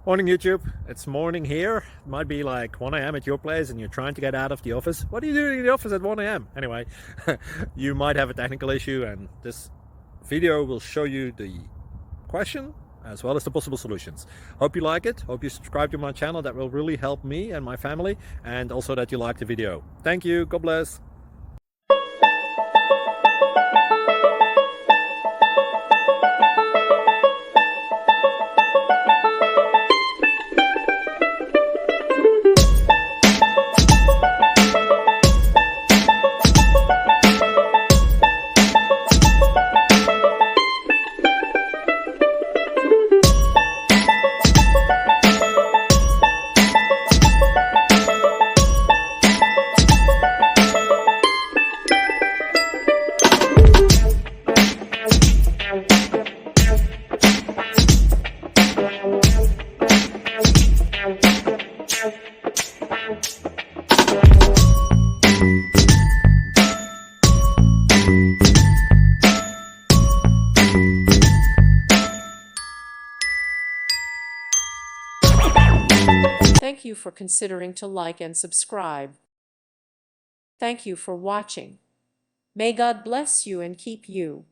Morning YouTube, it's morning here. It might be like 1 a.m. at your place and you're trying to get out of the office. What are you doing in the office at 1 a.m.? Anyway, you might have a technical issue and this video will show you the question as well as the possible solutions. Hope you like it, hope you subscribe to my channel. That will really help me and my family, and also that you like the video. Thank you, God bless. Thank you for considering to like and subscribe. Thank you for watching. May God bless you and keep you.